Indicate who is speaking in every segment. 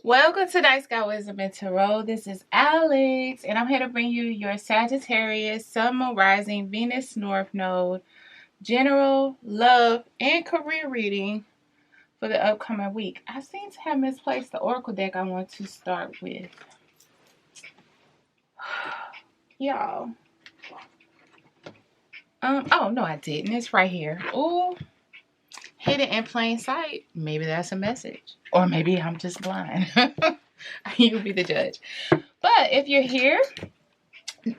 Speaker 1: Welcome to Night Sky Wisdom and Tarot. This is Alex, and I'm here to bring you your Sagittarius, Sun, Moon, Rising, Venus, North Node, general, love, and career reading for the upcoming week. I seem to have misplaced the Oracle deck I want to start with. Y'all. Oh, no, I didn't. It's right here. Ooh. Hidden in plain sight. Maybe that's a message. Or maybe I'm just blind. You be the judge. But if you're here,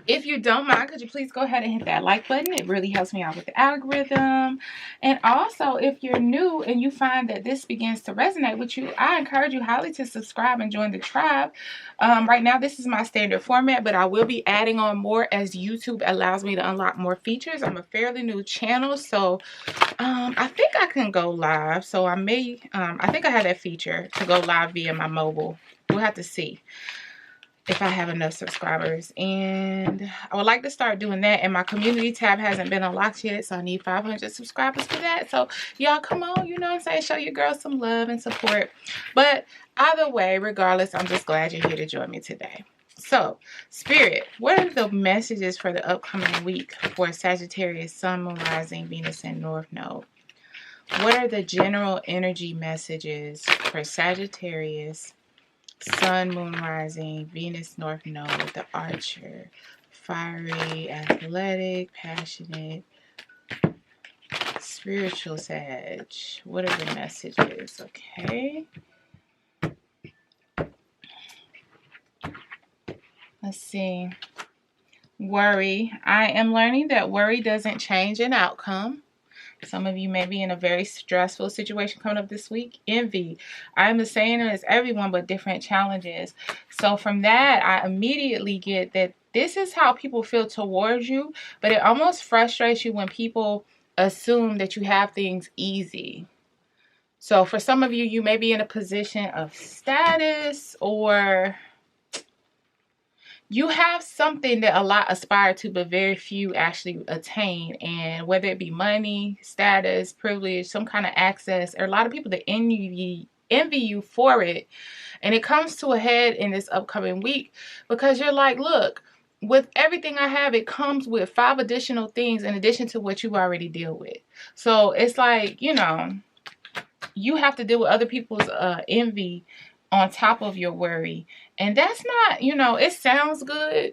Speaker 1: if you don't mind, could you please go ahead and hit that like button? It really helps me out with the algorithm. And also, if you're new and you find that this begins to resonate with you, I encourage you highly to subscribe and join the tribe. Right now, this is my standard format, but I will be adding on more as YouTube allows me to unlock more features. I'm a fairly new channel, so I think I can go live. So I think I have that feature to go live via my mobile. We'll have to see if I have enough subscribers, and I would like to start doing that. And my community tab hasn't been unlocked yet, so I need 500 subscribers for that. So y'all come on, you know what I'm saying, show your girls some love and support. But either way, regardless, I'm just glad you're here to join me today. So Spirit, what are the messages for the upcoming week for Sagittarius, Sun, Moon, Rising, Venus, and North Node? What are the general energy messages for Sagittarius, Sun, Moon, Rising, Venus, North Node, the Archer, fiery, athletic, passionate, spiritual Sag? What are the messages? Okay. Let's see. Worry. I am learning that worry doesn't change an outcome. Some of you may be in a very stressful situation coming up this week. Envy. I'm the same as everyone, but different challenges. So from that, I immediately get that this is how people feel towards you, but it almost frustrates you when people assume that you have things easy. So for some of you, you may be in a position of status, or you have something that a lot aspire to, but very few actually attain. And whether it be money, status, privilege, some kind of access, or a lot of people that envy you for it. And it comes to a head in this upcoming week because you're like, look, with everything I have, it comes with 5 additional things in addition to what you already deal with. So it's like, you know, you have to deal with other people's envy on top of your worry. And that's not, you know, it sounds good,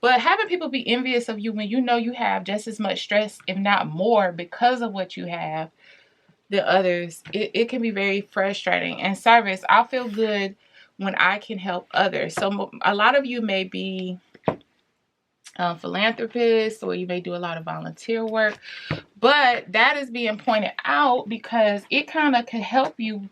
Speaker 1: but having people be envious of you when you know you have just as much stress, if not more, because of what you have than others, it can be very frustrating. And service, I feel good when I can help others. So a lot of you may be philanthropists, or you may do a lot of volunteer work, but that is being pointed out because it kind of can help you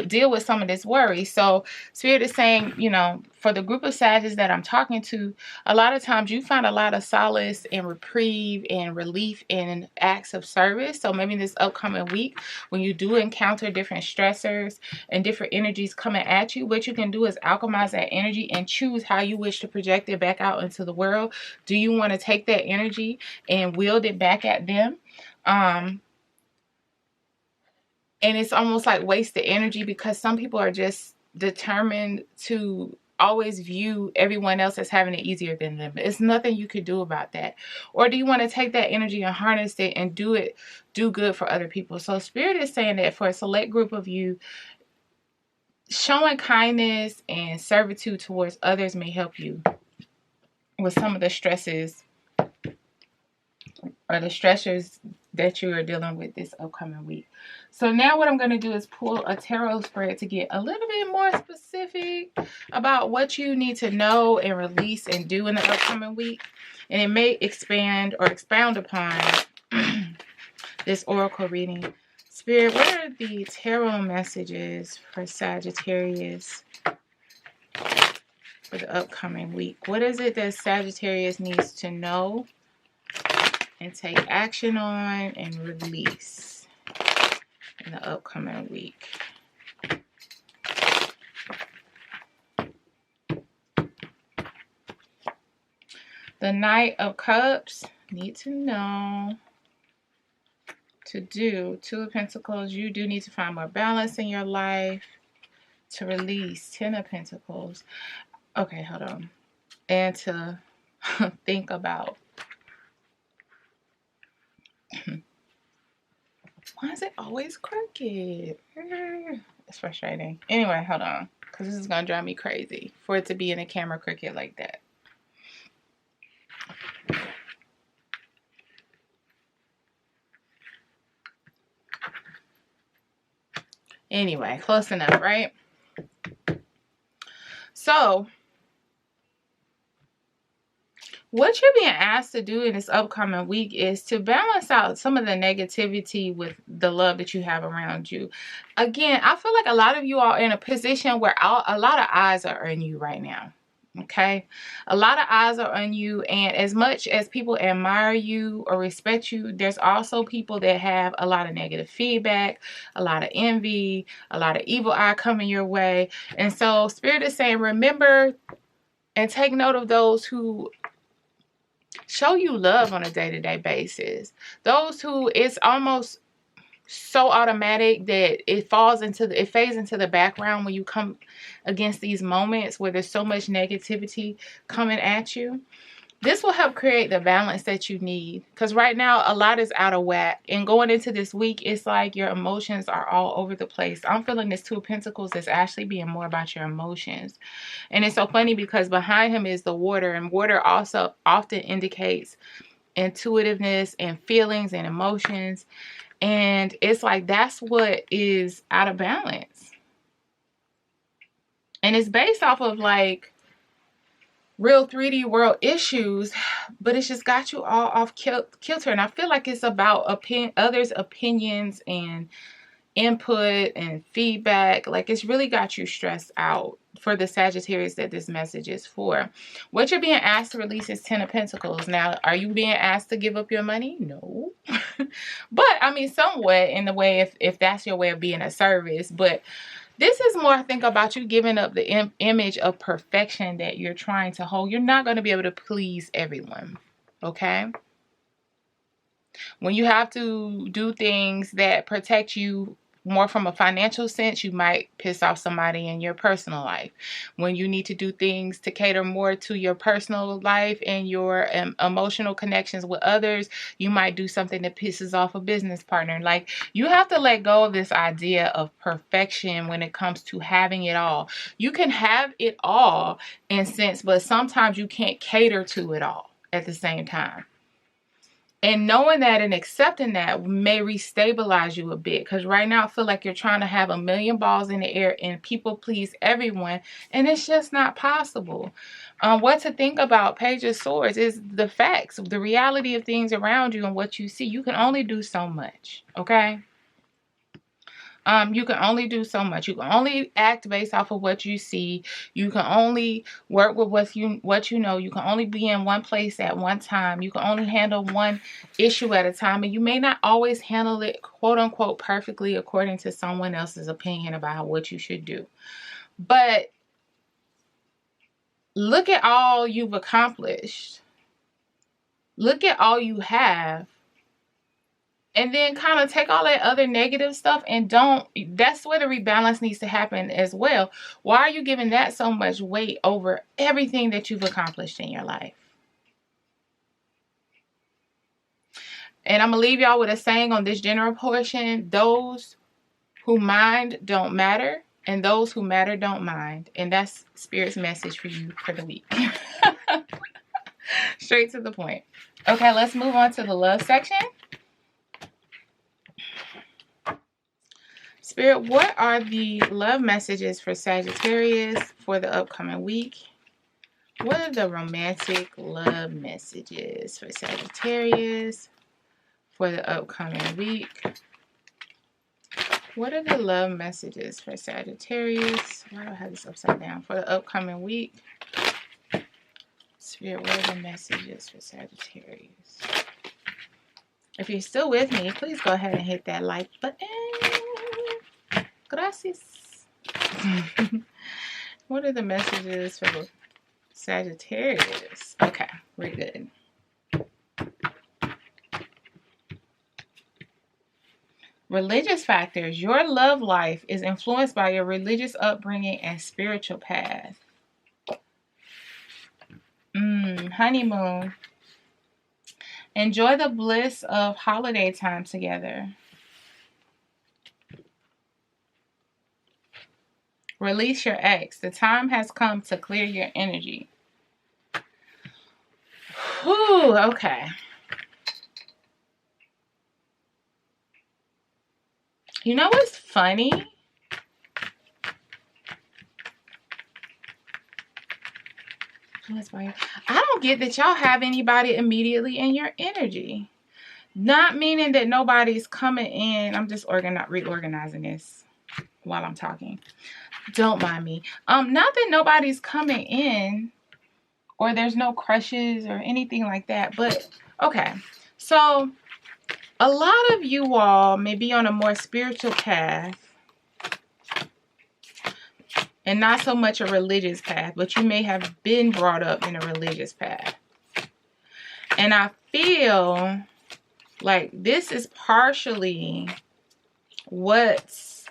Speaker 1: deal with some of this worry. So Spirit is saying, you know, for the group of Sagittarius that I'm talking to, a lot of times you find a lot of solace and reprieve and relief in acts of service. So maybe this upcoming week, when you do encounter different stressors and different energies coming at you, what you can do is alchemize that energy and choose how you wish to project it back out into the world. Do you want to take that energy and wield it back at them? And it's almost like wasted energy because some people are just determined to always view everyone else as having it easier than them. It's nothing you could do about that. Or do you want to take that energy and harness it and do good for other people? So Spirit is saying that for a select group of you, showing kindness and servitude towards others may help you with some of the stresses or the stressors that you are dealing with this upcoming week. So now what I'm going to do is pull a tarot spread to get a little bit more specific about what you need to know and release and do in the upcoming week. And it may expand or expound upon this oracle reading. Spirit, what are the tarot messages for Sagittarius for the upcoming week? What is it that Sagittarius needs to know and take action on and release in the upcoming week? The Knight of Cups, need to know, to do. Two of Pentacles, you do need to find more balance in your life. to release, 10 of Pentacles. Okay, hold on. And to think about. Why is it always crooked? It's frustrating. Anyway, hold on. Because this is going to drive me crazy for it to be in a camera crooked like that. Anyway, close enough, right? So, what you're being asked to do in this upcoming week is to balance out some of the negativity with the love that you have around you. Again, I feel like a lot of you are in a position where a lot of eyes are on you right now. Okay? A lot of eyes are on you, and as much as people admire you or respect you, there's also people that have a lot of negative feedback, a lot of envy, a lot of evil eye coming your way. And so Spirit is saying, remember and take note of those who show you love on a day-to-day basis. Those who it's almost so automatic that it fades into the background when you come against these moments where there's so much negativity coming at you. This will help create the balance that you need, because right now a lot is out of whack, and going into this week it's like your emotions are all over the place. I'm feeling this Two of Pentacles is actually being more about your emotions. And it's so funny because behind him is the water, and water also often indicates intuitiveness and feelings and emotions. And it's like that's what is out of balance. And it's based off of like real 3D world issues, but it's just got you all off kilter. And I feel like it's about others' opinions and input and feedback. Like it's really got you stressed out for the Sagittarius that this message is for. What you're being asked to release is 10 of Pentacles. Now, are you being asked to give up your money? No. But I mean, somewhat in the way if that's your way of being a service. But this is more, I think, about you giving up the image of perfection that you're trying to hold. You're not going to be able to please everyone, okay? When you have to do things that protect you more from a financial sense, you might piss off somebody in your personal life. When you need to do things to cater more to your personal life and your emotional connections with others, you might do something that pisses off a business partner. Like, you have to let go of this idea of perfection when it comes to having it all. You can have it all in sense, but sometimes you can't cater to it all at the same time. And knowing that and accepting that may restabilize you a bit. Because right now I feel like you're trying to have a million balls in the air and people please everyone. And it's just not possible. What to think about, Page of Swords, is the facts. The reality of things around you and what you see. You can only do so much. Okay? You can only do so much. You can only act based off of what you see. You can only work with what you know. You can only be in one place at one time. You can only handle one issue at a time. And you may not always handle it, quote unquote, perfectly according to someone else's opinion about what you should do. But look at all you've accomplished. Look at all you have. And then kind of take all that other negative stuff and that's where the rebalance needs to happen as well. Why are you giving that so much weight over everything that you've accomplished in your life? And I'm going to leave y'all with a saying on this general portion. Those who mind don't matter, and those who matter don't mind. And that's Spirit's message for you for the week. Straight to the point. Okay, let's move on to the love section. Spirit, what are the love messages for Sagittarius for the upcoming week? What are the romantic love messages for Sagittarius for the upcoming week? What are the love messages for Sagittarius? Why do I have this upside down? For the upcoming week. Spirit, what are the messages for Sagittarius? If you're still with me, please go ahead and hit that like button. Gracias. What are the messages for Sagittarius? Okay, we're good. Religious factors. Your love life is influenced by your religious upbringing and spiritual path. Honeymoon. Enjoy the bliss of holiday time together. Release your ex. The time has come to clear your energy. Whew, okay. You know what's funny? I don't get that y'all have anybody immediately in your energy. Not meaning that nobody's coming in. I'm just reorganizing this while I'm talking. Don't mind me. Not that nobody's coming in or there's no crushes or anything like that. But, okay. So, a lot of you all may be on a more spiritual path. And not so much a religious path, but you may have been brought up in a religious path. And I feel like this is partially what's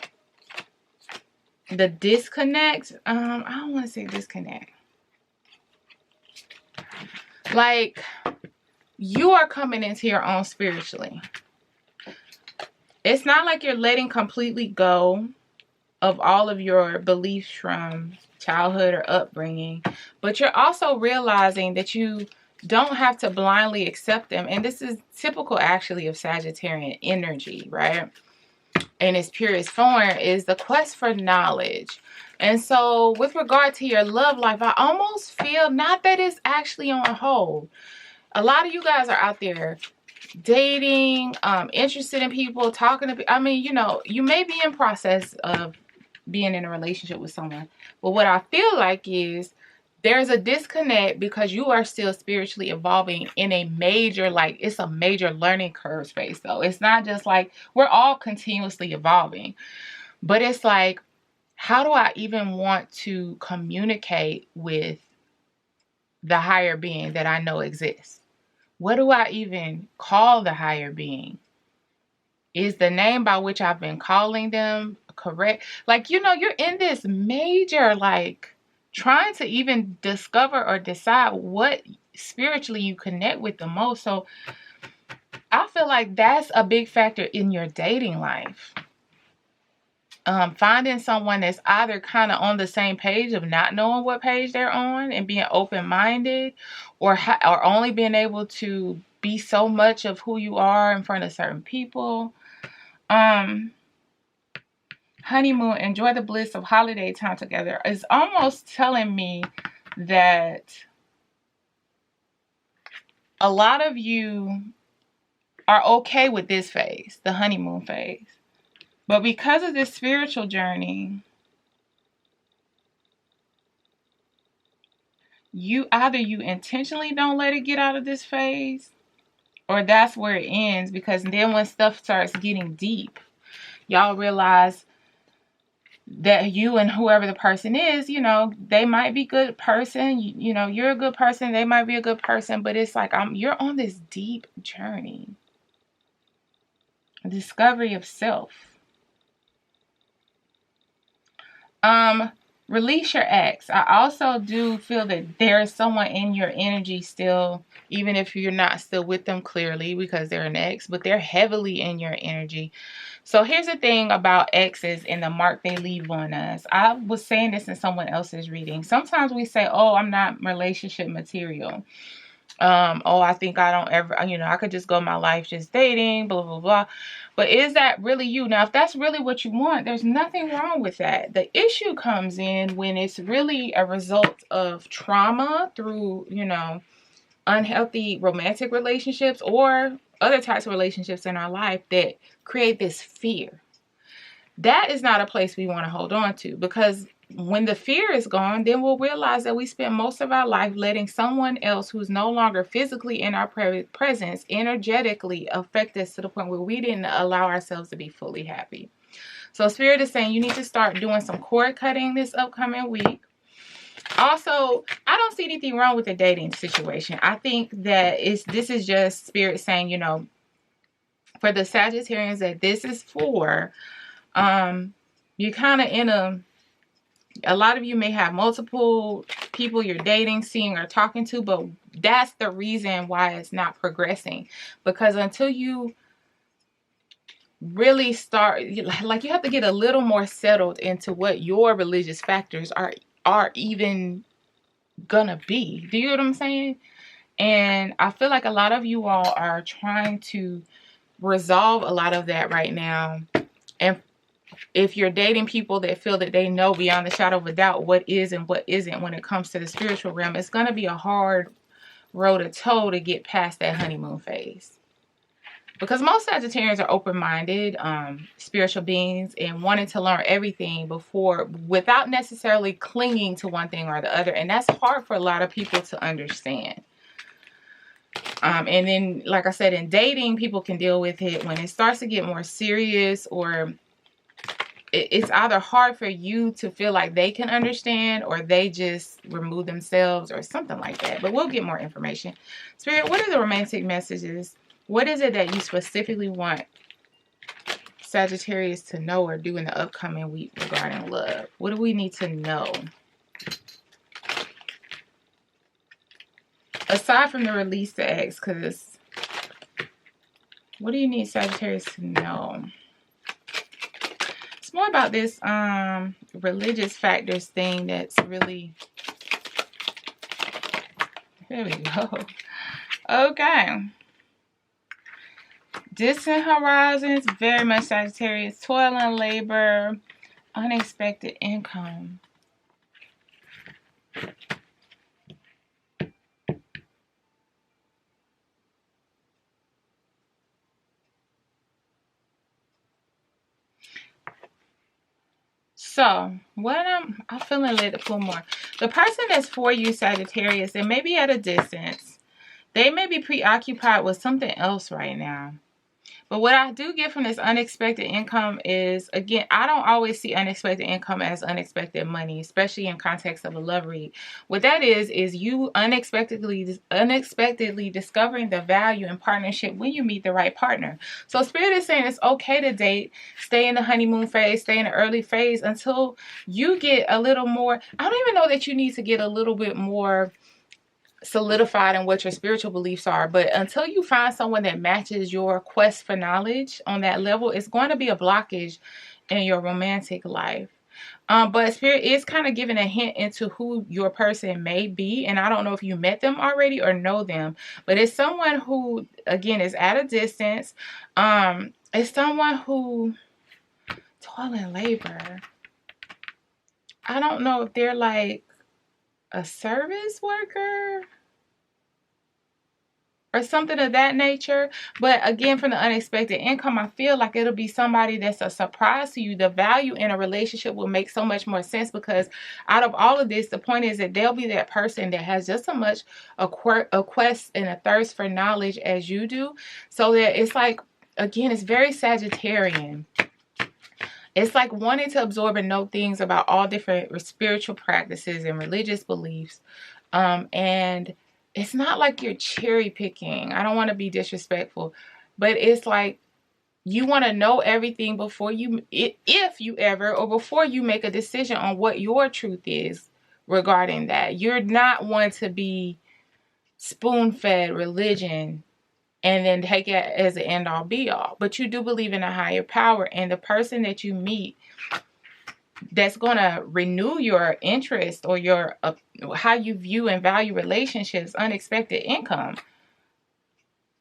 Speaker 1: the disconnect. I don't want to say disconnect. Like, you are coming into your own spiritually. It's not like you're letting completely go of all of your beliefs from childhood or upbringing, but you're also realizing that you don't have to blindly accept them. And this is typical actually of Sagittarian energy, right? In its purest form is the quest for knowledge. And so with regard to your love life, I almost feel not that it's actually on hold. A lot of you guys are out there dating, interested in people, talking to people. I mean, you know, you may be in process of being in a relationship with someone, but what I feel like is there's a disconnect because you are still spiritually evolving in a major, like, it's a major learning curve space though. It's not just like, we're all continuously evolving, but it's like, how do I even want to communicate with the higher being that I know exists? What do I even call the higher being? Is the name by which I've been calling them correct? Like, you know, you're in this major, like, trying to even discover or decide what spiritually you connect with the most. So I feel like that's a big factor in your dating life. Finding someone that's either kind of on the same page of not knowing what page they're on and being open-minded, or only being able to be so much of who you are in front of certain people. Honeymoon, enjoy the bliss of holiday time together, is almost telling me that a lot of you are okay with this phase, the honeymoon phase. But because of this spiritual journey, you intentionally don't let it get out of this phase, or that's where it ends. Because then when stuff starts getting deep, y'all realize that you and whoever the person is, you know, they might be a good person. You know, you're a good person. They might be a good person. But it's like, you're on this deep journey. A discovery of self. Release your ex. I also do feel that there is someone in your energy still, even if you're not still with them clearly because they're an ex, but they're heavily in your energy. So here's the thing about exes and the mark they leave on us. I was saying this in someone else's reading. Sometimes we say, oh, I'm not relationship material. Oh, I think I don't ever, you know, I could just go my life just dating, blah, blah, blah. But is that really you? Now, if that's really what you want, there's nothing wrong with that. The issue comes in when it's really a result of trauma through, you know, unhealthy romantic relationships or other types of relationships in our life that create this fear. That is not a place we want to hold on to, because when the fear is gone, then we'll realize that we spent most of our life letting someone else who's no longer physically in our presence energetically affect us to the point where we didn't allow ourselves to be fully happy. So Spirit is saying you need to start doing some cord cutting this upcoming week. Also, I don't see anything wrong with the dating situation. I think that this is just Spirit saying, you know, for the Sagittarians that this is for, you kind of in a lot of you may have multiple people you're dating, seeing, or talking to, but that's the reason why it's not progressing. Because until you really start, like, you have to get a little more settled into what your religious factors are even gonna be. Do you know what I'm saying? And I feel like a lot of you all are trying to resolve a lot of that right now. And if you're dating people that feel that they know beyond the shadow of a doubt what is and what isn't when it comes to the spiritual realm, it's going to be a hard road to toe to get past that honeymoon phase. Because most Sagittarians are open-minded, spiritual beings, and wanting to learn everything without necessarily clinging to one thing or the other. And that's hard for a lot of people to understand. And then, like I said, in dating, people can deal with it when it starts to get more serious, or it's either hard for you to feel like they can understand, or they just remove themselves or something like that. But we'll get more information. Spirit, what are the romantic messages? What is it that you specifically want Sagittarius to know or do in the upcoming week regarding love? What do we need to know? Aside from the release the ex, because what do you need Sagittarius to know? It's more about this religious factors thing that's really... There we go. Okay. Distant horizons, very much Sagittarius. Toil and labor, unexpected income. So, what I'm feeling led to pull more. The person that's for you, Sagittarius, they may be at a distance. They may be preoccupied with something else right now. But what I do get from this unexpected income is, again, I don't always see unexpected income as unexpected money, especially in context of a love read. What that is you unexpectedly discovering the value in partnership when you meet the right partner. So Spirit is saying it's okay to date, stay in the honeymoon phase, stay in the early phase until you get a little more. I don't even know that you need to get a little bit more solidified in what your spiritual beliefs are, but until you find someone that matches your quest for knowledge on that level, it's going to be a blockage in your romantic life. But Spirit is kind of giving a hint into who your person may be, and I don't know if you met them already or know them, but it's someone who, again, is at a distance. It's someone who toil and labor. I don't know if they're like a service worker or something of that nature. But again, from the unexpected income, I feel like it'll be somebody that's a surprise to you. The value in a relationship will make so much more sense, because out of all of this, the point is that they'll be that person that has just as much a quest and a thirst for knowledge as you do. So that it's like, again, it's very Sagittarian. It's like wanting to absorb and know things about all different spiritual practices and religious beliefs. And it's not like you're cherry picking. I don't want to be disrespectful, but it's like you want to know everything before you, if you ever, or before you make a decision on what your truth is regarding that. You're not one to be spoon-fed religion and then take it as an end-all be-all. But you do believe in a higher power, and the person that you meet that's going to renew your interest or your how you view and value relationships, unexpected income,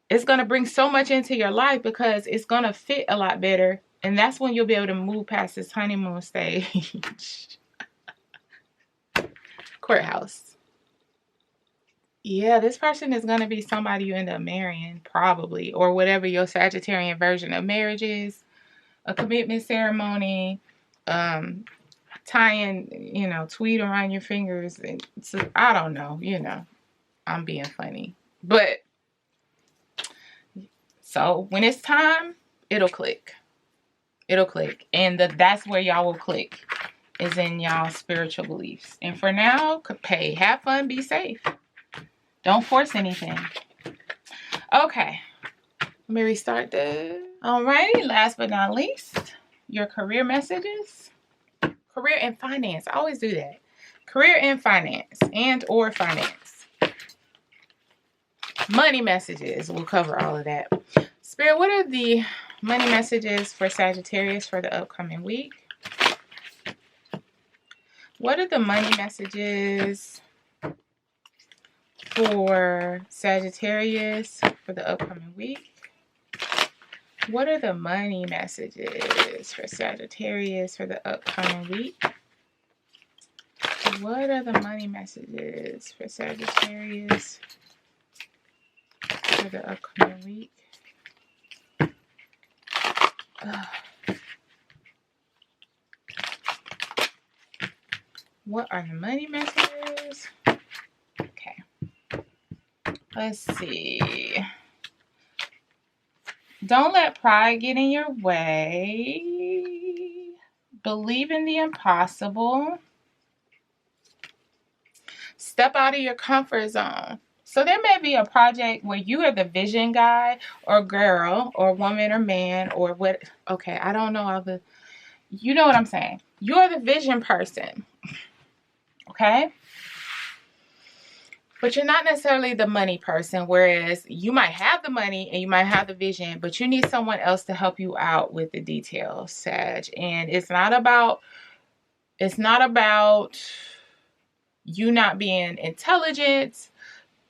Speaker 1: it's going to bring so much into your life because it's going to fit a lot better. And that's when you'll be able to move past this honeymoon stage. Courthouse. Yeah, this person is going to be somebody you end up marrying, probably, or whatever your Sagittarian version of marriage is. A commitment ceremony, tying, tweed around your fingers. So, I don't know, I'm being funny. But, so, when it's time, it'll click. It'll click. And that's where y'all will click, is in y'all spiritual beliefs. And for now, hey, have fun, be safe. Don't force anything. Okay. Let me restart this. Alrighty, last but not least, your career messages. Career and finance. I always do that. Career and finance or finance. Money messages. We'll cover all of that. Spirit, what are the money messages for Sagittarius for the upcoming week? What are the money messages for Sagittarius for the upcoming week? What are the money messages for Sagittarius for the upcoming week? What are the money messages for Sagittarius for the upcoming week? What are the money messages? Okay. Let's see. Don't let pride get in your way. Believe in the impossible. Step out of your comfort zone. So there may be a project where you are the vision guy or girl or woman or man or what. Okay, I don't know all the, you know what I'm saying. You're the vision person. Okay? But you're not necessarily the money person, whereas you might have the money and you might have the vision, but you need someone else to help you out with the details, Sag. And it's not about you not being intelligent.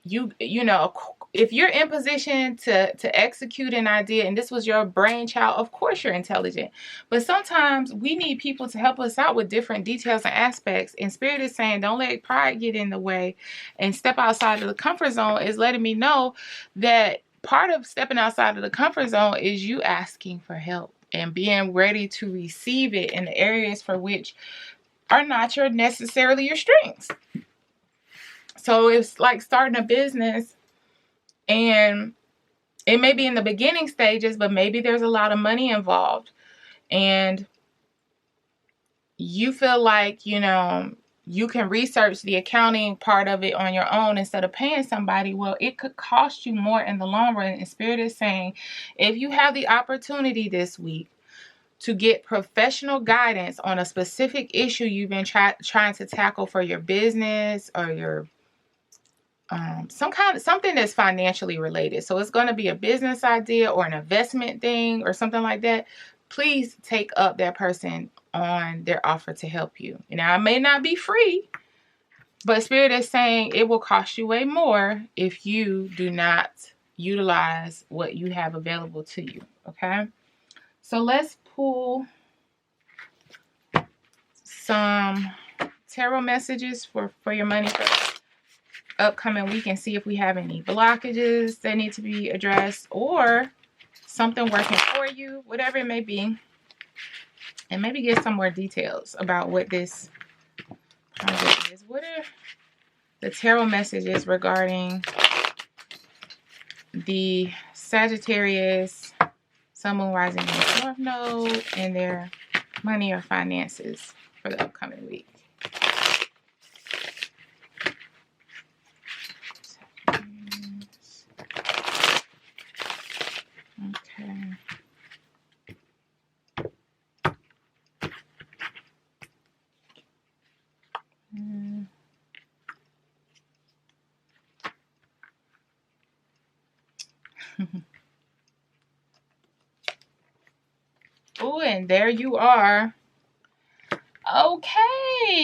Speaker 1: You know, if you're in position to execute an idea and this was your brainchild, of course you're intelligent. But sometimes we need people to help us out with different details and aspects. And Spirit is saying, don't let pride get in the way and step outside of the comfort zone is letting me know that part of stepping outside of the comfort zone is you asking for help and being ready to receive it in the areas for which are not necessarily your strengths. So it's like starting a business and it may be in the beginning stages, but maybe there's a lot of money involved and you feel like, you know, you can research the accounting part of it on your own instead of paying somebody. Well, it could cost you more in the long run. And Spirit is saying, if you have the opportunity this week to get professional guidance on a specific issue you've been trying to tackle for your business or your something that's financially related. So it's going to be a business idea or an investment thing or something like that. Please take up that person on their offer to help you. Now, it may not be free, but Spirit is saying it will cost you way more if you do not utilize what you have available to you. Okay. So let's pull some tarot messages for your money for upcoming week and see if we have any blockages that need to be addressed or something working for you, whatever it may be, and maybe get some more details about what this project is. What are the tarot messages regarding the Sagittarius, Sun, Moon, Rising, and North Node and their money or finances for the upcoming week? Okay. Oh, and there you are. Okay.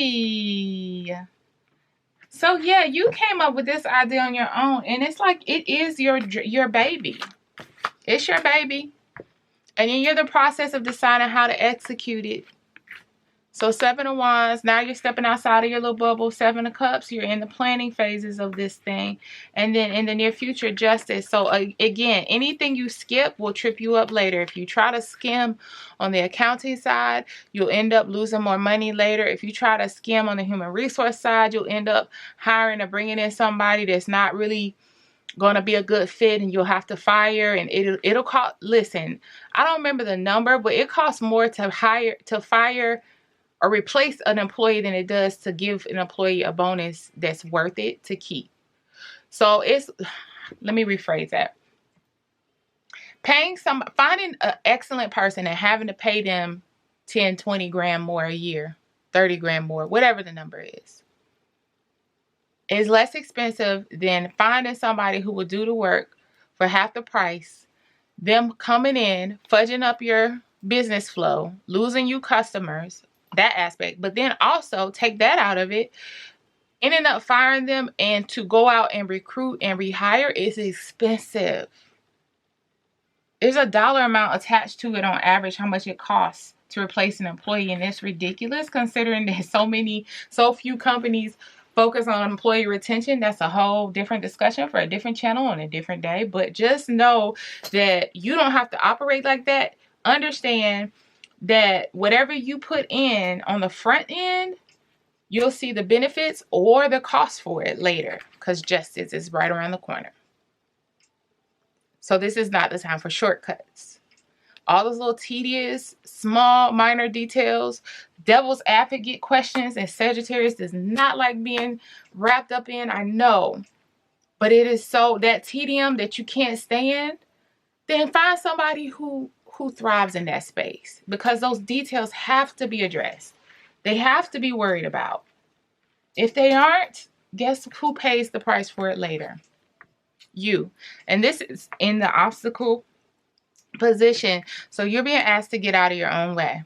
Speaker 1: So yeah, you came up with this idea on your own, and it's like it is your baby. It's your baby. And then you're in the process of deciding how to execute it. So 7 of Wands, now you're stepping outside of your little bubble. 7 of Cups, you're in the planning phases of this thing. And then in the near future, Justice. So again, anything you skip will trip you up later. If you try to skim on the accounting side, you'll end up losing more money later. If you try to skim on the human resource side, you'll end up hiring or bringing in somebody that's not really going to be a good fit and you'll have to fire. And it'll cost, listen, I don't remember the number, but it costs more to fire or replace an employee than it does to give an employee a bonus that's worth it to keep. So let me rephrase that. Finding an excellent person and having to pay them 10, 20 grand more a year, 30 grand more, whatever the number is less expensive than finding somebody who will do the work for half the price, them coming in, fudging up your business flow, losing you customers, that aspect. But then also take that out of it, ending up firing them, and to go out and recruit and rehire is expensive. There's a dollar amount attached to it on average, how much it costs to replace an employee. And it's ridiculous considering that so few companies focus on employee retention. That's a whole different discussion for a different channel on a different day. But just know that you don't have to operate like that. Understand that whatever you put in on the front end, you'll see the benefits or the cost for it later, because justice is right around the corner. So this is not the time for shortcuts. All those little tedious, small, minor details, devil's advocate questions, and Sagittarius does not like being wrapped up in, I know. But it is so, that tedium that you can't stand, then find somebody who thrives in that space. Because those details have to be addressed. They have to be worried about. If they aren't, guess who pays the price for it later? You. And this is in the obstacle position. So you're being asked to get out of your own way.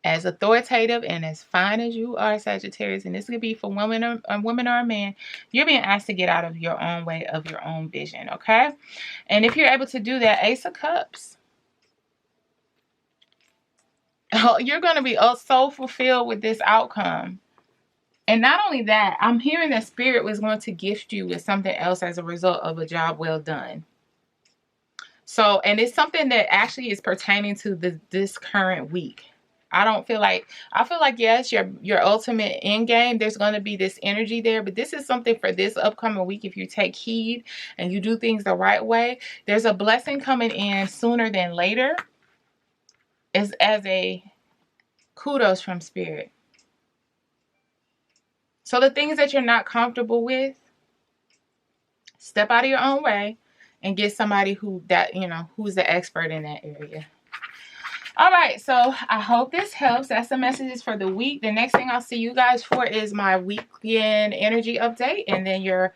Speaker 1: As authoritative and as fine as you are, Sagittarius, and this could be for a woman or a man, you're being asked to get out of your own way, of your own vision, okay? And if you're able to do that, Ace of Cups, you're going to be so fulfilled with this outcome. And not only that, I'm hearing that Spirit was going to gift you with something else as a result of a job well done. So, and it's something that actually is pertaining to this current week. I feel like, yes, your ultimate end game, there's going to be this energy there, but this is something for this upcoming week. If you take heed and you do things the right way, there's a blessing coming in sooner than later as a kudos from Spirit. So the things that you're not comfortable with, step out of your own way and get somebody who's the expert in that area. All right, so I hope this helps. That's the messages for the week. The next thing I'll see you guys for is my weekend energy update, and then your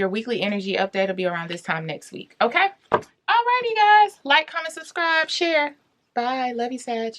Speaker 1: weekly energy update will be around this time next week. Okay? All righty, guys. Like, comment, subscribe, share. Bye. Love you, Sag.